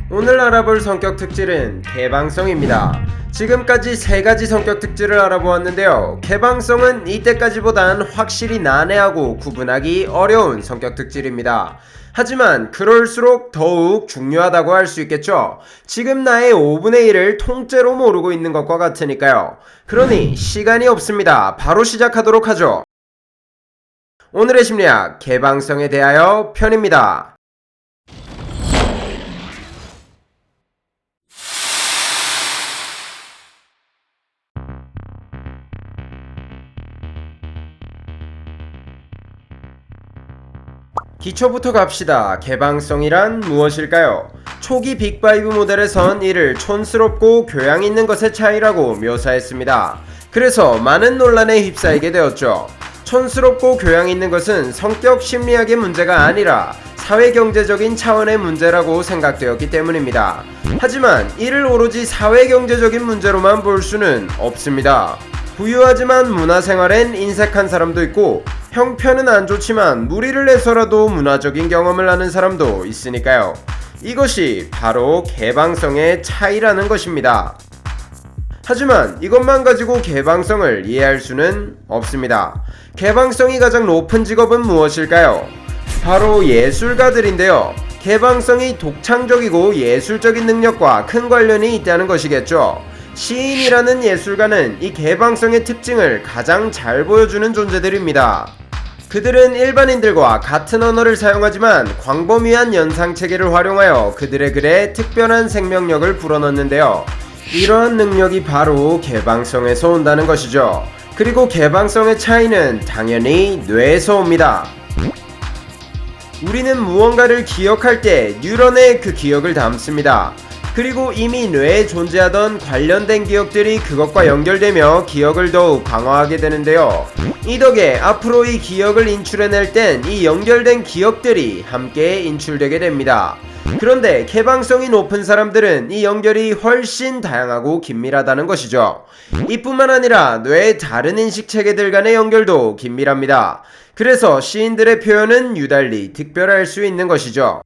오늘 알아볼 성격 특질은 개방성입니다. 지금까지 3가지 성격 특질을 알아보았는데요. 개방성은 이때까지보단 확실히 난해하고 구분하기 어려운 성격 특질입니다. 하지만 그럴수록 더욱 중요하다고 할 수 있겠죠. 지금 나의 5분의 1을 통째로 모르고 있는 것과 같으니까요. 그러니 시간이 없습니다. 바로 시작하도록 하죠. 오늘의 심리학 개방성에 대하여 편입니다. 기초부터 갑시다. 개방성이란 무엇일까요? 초기 빅5 모델에선 이를 촌스럽고 교양 있는 것의 차이라고 묘사했습니다. 그래서 많은 논란에 휩싸이게 되었죠. 촌스럽고 교양 있는 것은 성격 심리학의 문제가 아니라 사회경제적인 차원의 문제라고 생각되었기 때문입니다. 하지만 이를 오로지 사회경제적인 문제로만 볼 수는 없습니다. 부유하지만 문화생활엔 인색한 사람도 있고 형편은 안 좋지만 무리를 해서라도 문화적인 경험을 하는 사람도 있으니까요. 이것이 바로 개방성의 차이라는 것입니다. 하지만 이것만 가지고 개방성을 이해할 수는 없습니다. 개방성이 가장 높은 직업은 무엇일까요? 바로 예술가들인데요. 개방성이 독창적이고 예술적인 능력과 큰 관련이 있다는 것이겠죠. 시인이라는 예술가는 이 개방성의 특징을 가장 잘 보여주는 존재들입니다. 그들은 일반인들과 같은 언어를 사용하지만 광범위한 연상체계를 활용하여 그들의 글에 특별한 생명력을 불어넣는데요. 이러한 능력이 바로 개방성에서 온다는 것이죠. 그리고 개방성의 차이는 당연히 뇌에서 옵니다. 우리는 무언가를 기억할 때 뉴런에 그 기억을 담습니다. 그리고 이미 뇌에 존재하던 관련된 기억들이 그것과 연결되며 기억을 더욱 강화하게 되는데요. 이 덕에 앞으로 이 기억을 인출해낼 땐 이 연결된 기억들이 함께 인출되게 됩니다. 그런데 개방성이 높은 사람들은 이 연결이 훨씬 다양하고 긴밀하다는 것이죠. 이뿐만 아니라 뇌의 다른 인식 체계들 간의 연결도 긴밀합니다. 그래서 시인들의 표현은 유달리 특별할 수 있는 것이죠.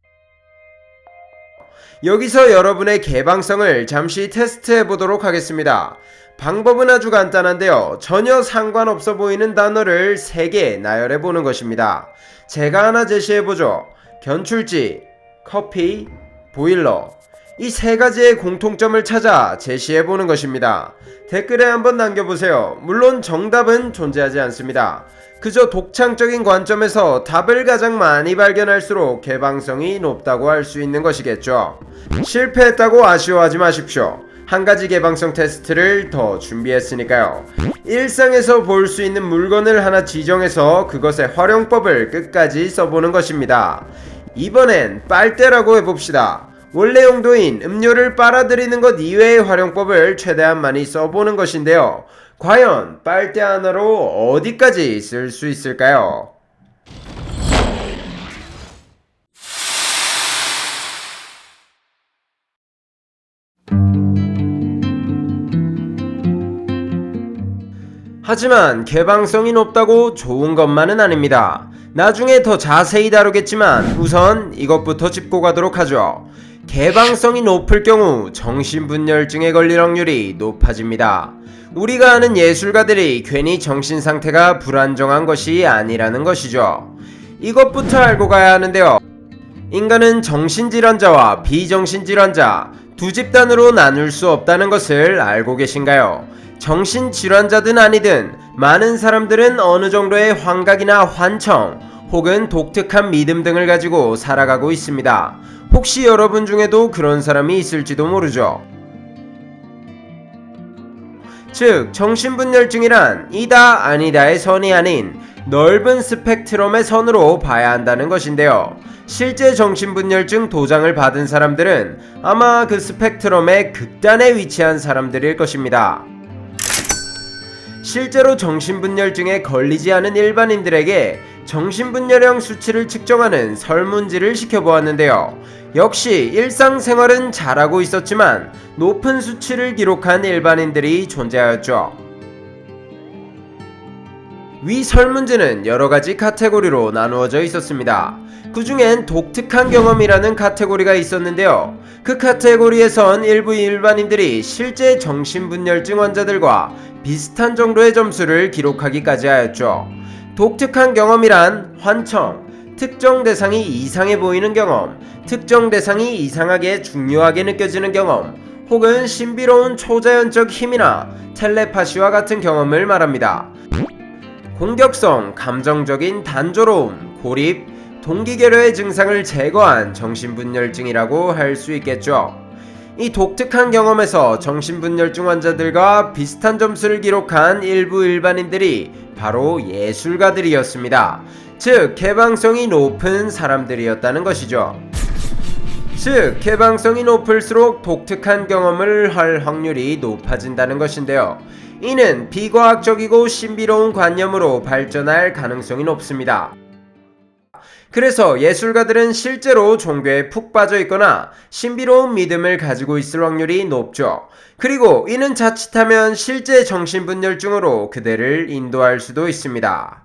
여기서 여러분의 개방성을 잠시 테스트해 보도록 하겠습니다. 방법은 아주 간단한데요. 전혀 상관없어 보이는 단어를 3개 나열해 보는 것입니다. 제가 하나 제시해 보죠. 견출지, 커피, 보일러. 이 3가지의 공통점을 찾아 제시해 보는 것입니다. 댓글에 한번 남겨보세요. 물론 정답은 존재하지 않습니다. 그저 독창적인 관점에서 답을 가장 많이 발견할수록 개방성이 높다고 할 수 있는 것이겠죠. 실패했다고 아쉬워하지 마십시오. 한 가지 개방성 테스트를 더 준비했으니까요. 일상에서 볼 수 있는 물건을 하나 지정해서 그것의 활용법을 끝까지 써보는 것입니다. 이번엔 빨대라고 해봅시다. 원래 용도인 음료를 빨아들이는 것 이외의 활용법을 최대한 많이 써보는 것인데요. 과연 빨대 하나로 어디까지 쓸 수 있을까요? 하지만 개방성이 높다고 좋은 것만은 아닙니다. 나중에 더 자세히 다루겠지만 우선 이것부터 짚고 가도록 하죠. 개방성이 높을 경우 정신분열증에 걸릴 확률이 높아집니다. 우리가 아는 예술가들이 괜히 정신상태가 불안정한 것이 아니라는 것이죠. 이것부터 알고 가야 하는데요. 인간은 정신질환자와 비정신질환자 두 집단으로 나눌 수 없다는 것을 알고 계신가요? 정신질환자든 아니든 많은 사람들은 어느 정도의 환각이나 환청 혹은 독특한 믿음 등을 가지고 살아가고 있습니다. 혹시 여러분 중에도 그런 사람이 있을지도 모르죠. 즉 정신분열증이란 이다 아니다의 선이 아닌 넓은 스펙트럼의 선으로 봐야 한다는 것인데요. 실제 정신분열증 도장을 받은 사람들은 아마 그 스펙트럼의 극단에 위치한 사람들일 것입니다. 실제로 정신분열증에 걸리지 않은 일반인들에게 정신분열형 수치를 측정하는 설문지를 시켜보았는데요. 역시 일상생활은 잘하고 있었지만 높은 수치를 기록한 일반인들이 존재하였죠. 위 설문지는 여러가지 카테고리로 나누어져 있었습니다. 그 중엔 독특한 경험이라는 카테고리가 있었는데요. 그 카테고리에선 일부 일반인들이 실제 정신분열증 환자들과 비슷한 정도의 점수를 기록하기까지 하였죠. 독특한 경험이란 환청, 특정 대상이 이상해 보이는 경험, 특정 대상이 이상하게 중요하게 느껴지는 경험, 혹은 신비로운 초자연적 힘이나 텔레파시와 같은 경험을 말합니다. 공격성, 감정적인 단조로움, 고립, 동기결여의 증상을 제거한 정신분열증이라고 할 수 있겠죠. 이 독특한 경험에서 정신분열증 환자들과 비슷한 점수를 기록한 일부 일반인들이 바로 예술가들이었습니다. 즉, 개방성이 높은 사람들이었다는 것이죠. 즉, 개방성이 높을수록 독특한 경험을 할 확률이 높아진다는 것인데요. 이는 비과학적이고 신비로운 관념으로 발전할 가능성이 높습니다. 그래서 예술가들은 실제로 종교에 푹 빠져 있거나 신비로운 믿음을 가지고 있을 확률이 높죠. 그리고 이는 자칫하면 실제 정신분열증으로 그들을 인도할 수도 있습니다.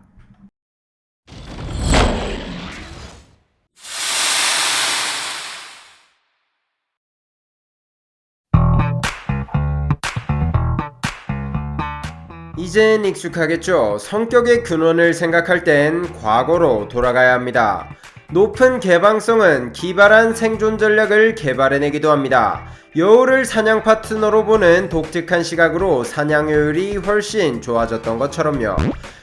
이젠 익숙하겠죠. 성격의 근원을 생각할 땐 과거로 돌아가야 합니다. 높은 개방성은 기발한 생존 전략을 개발해내기도 합니다. 여우를 사냥 파트너로 보는 독특한 시각으로 사냥효율이 훨씬 좋아졌던 것처럼요.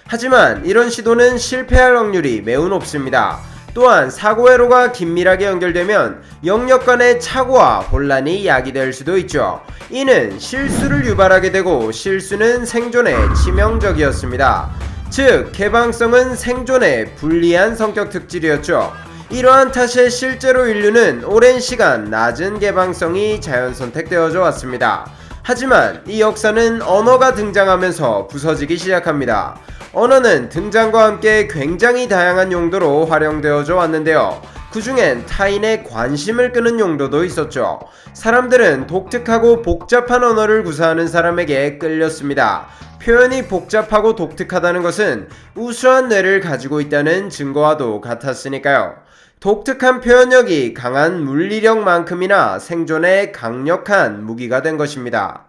하지만 이런 시도는 실패할 확률이 매우 높습니다. 또한 사고회로가 긴밀하게 연결되면 영역 간의 착오와 혼란이 야기될 수도 있죠. 이는 실수를 유발하게 되고 실수는 생존에 치명적이었습니다. 즉, 개방성은 생존에 불리한 성격 특질이었죠. 이러한 탓에 실제로 인류는 오랜 시간 낮은 개방성이 자연 선택되어져 왔습니다. 하지만 이 역사는 언어가 등장하면서 부서지기 시작합니다. 언어는 등장과 함께 굉장히 다양한 용도로 활용되어져 왔는데요. 그 중엔 타인의 관심을 끄는 용도도 있었죠. 사람들은 독특하고 복잡한 언어를 구사하는 사람에게 끌렸습니다. 표현이 복잡하고 독특하다는 것은 우수한 뇌를 가지고 있다는 증거와도 같았으니까요. 독특한 표현력이 강한 물리력만큼이나 생존에 강력한 무기가 된 것입니다.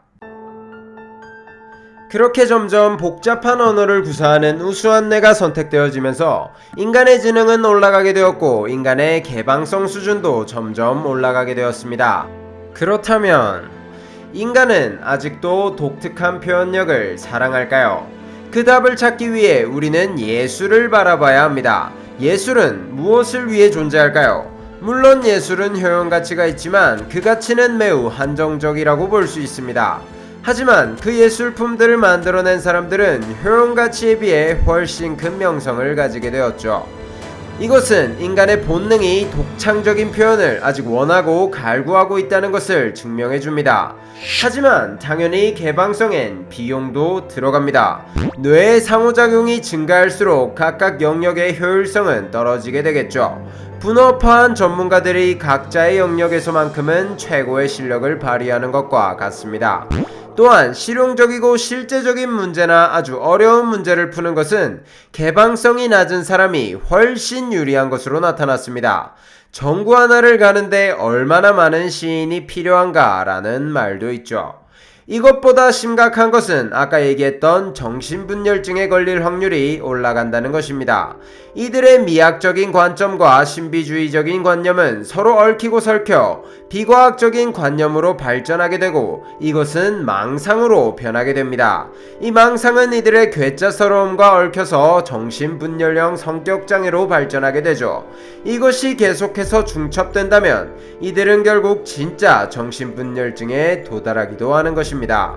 그렇게 점점 복잡한 언어를 구사하는 우수한 뇌가 선택되어지면서 인간의 지능은 올라가게 되었고 인간의 개방성 수준도 점점 올라가게 되었습니다. 그렇다면 인간은 아직도 독특한 표현력을 사랑할까요? 그 답을 찾기 위해 우리는 예술을 바라봐야 합니다. 예술은 무엇을 위해 존재할까요? 물론 예술은 효용가치가 있지만 그 가치는 매우 한정적이라고 볼 수 있습니다. 하지만 그 예술품들을 만들어낸 사람들은 효용가치에 비해 훨씬 큰 명성을 가지게 되었죠. 이것은 인간의 본능이 독창적인 표현을 아직 원하고 갈구하고 있다는 것을 증명해줍니다. 하지만 당연히 개방성엔 비용도 들어갑니다. 뇌의 상호작용이 증가할수록 각각 영역의 효율성은 떨어지게 되겠죠. 분업화한 전문가들이 각자의 영역에서만큼은 최고의 실력을 발휘하는 것과 같습니다. 또한 실용적이고 실제적인 문제나 아주 어려운 문제를 푸는 것은 개방성이 낮은 사람이 훨씬 유리한 것으로 나타났습니다. 전구 하나를 가는데 얼마나 많은 시인이 필요한가 라는 말도 있죠. 이것보다 심각한 것은 아까 얘기했던 정신분열증에 걸릴 확률이 올라간다는 것입니다. 이들의 미학적인 관점과 신비주의적인 관념은 서로 얽히고 설켜 비과학적인 관념으로 발전하게 되고 이것은 망상으로 변하게 됩니다. 이 망상은 이들의 괴짜스러움과 얽혀서 정신분열형 성격장애로 발전하게 되죠. 이것이 계속해서 중첩된다면 이들은 결국 진짜 정신분열증에 도달하기도 하는 것입니다.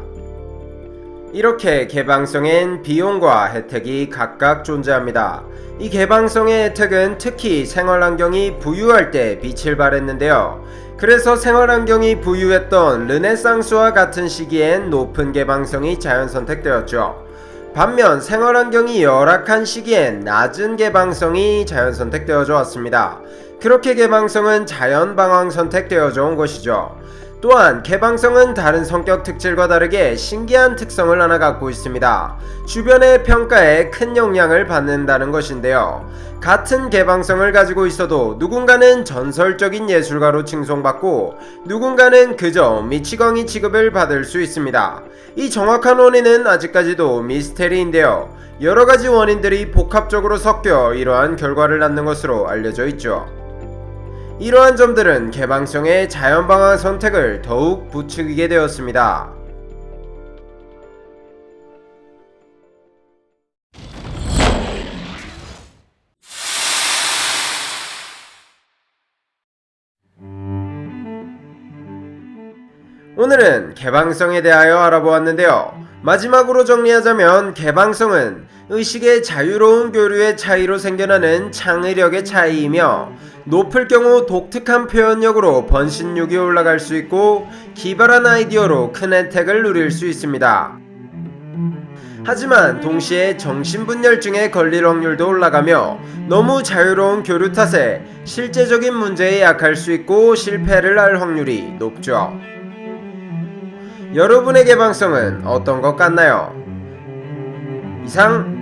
이렇게 개방성엔 비용과 혜택이 각각 존재합니다. 이 개방성의 혜택은 특히 생활환경이 부유할 때 빛을 발했는데요. 그래서 생활환경이 부유했던 르네상스와 같은 시기엔 높은 개방성이 자연선택되었죠. 반면 생활환경이 열악한 시기엔 낮은 개방성이 자연선택되어져 왔습니다. 그렇게 개방성은 자연방황 선택되어져 온 것이죠. 또한 개방성은 다른 성격 특질과 다르게 신기한 특성을 하나 갖고 있습니다. 주변의 평가에 큰 영향을 받는다는 것인데요. 같은 개방성을 가지고 있어도 누군가는 전설적인 예술가로 칭송받고 누군가는 그저 미치광이 취급을 받을 수 있습니다. 이 정확한 원인은 아직까지도 미스테리인데요. 여러가지 원인들이 복합적으로 섞여 이러한 결과를 낳는 것으로 알려져 있죠. 이러한 점들은 개방성의 자연방황 선택을 더욱 부추기게 되었습니다. 오늘은 개방성에 대하여 알아보았는데요. 마지막으로 정리하자면 개방성은 의식의 자유로운 교류의 차이로 생겨나는 창의력의 차이이며 높을 경우 독특한 표현력으로 번신욕이 올라갈 수 있고 기발한 아이디어로 큰 혜택을 누릴 수 있습니다. 하지만 동시에 정신분열증에 걸릴 확률도 올라가며 너무 자유로운 교류 탓에 실제적인 문제에 약할 수 있고 실패를 할 확률이 높죠. 여러분의 개방성은 어떤 것 같나요? 이상